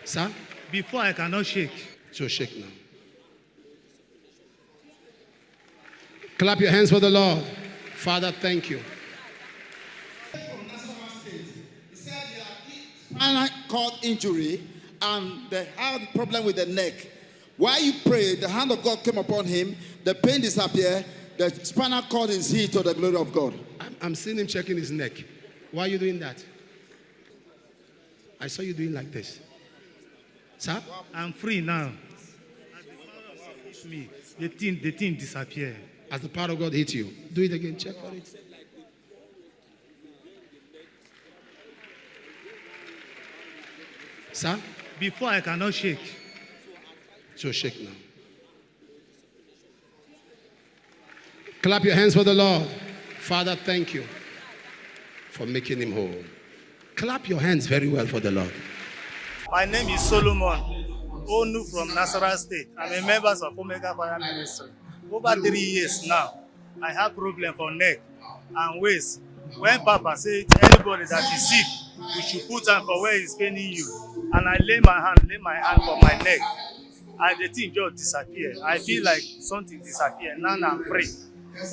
Sir? Before I cannot shake. So shake now. Clap your hands for the Lord. Father, thank you. Spinal cord injury, and they had problem with the neck. While you prayed, the hand of God came upon him, the pain disappeared, the spinal cord is healed to the glory of God. I'm seeing him checking his neck. Why are you doing that? I saw you doing like this. Sir? I'm free now. Me, the thing disappeared. As the power of God hit you, do it again. Check for it. Sir? Before I cannot shake. So shake now. Clap your hands for the Lord. Father, thank you for making him whole. Clap your hands very well for the Lord. My name is Solomon Onu from Nazareth State. I'm a member of Omega Fire Ministry. Over 3 years now, I have problem for neck and waist. When Papa said anybody that is sick, you should put hand for where it's paining you. And I lay my hand for my neck. And the thing just disappeared. I feel like something disappeared. Now I'm free.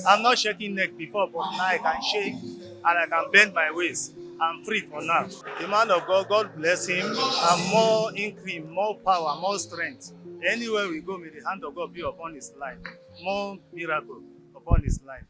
I'm not shaking neck before, but now I can shake and I can bend my waist. I'm free for now. The man of God, God bless him, and more increase, more power, more strength. Anywhere we go, may the hand of God be upon his life. More miracle upon his life.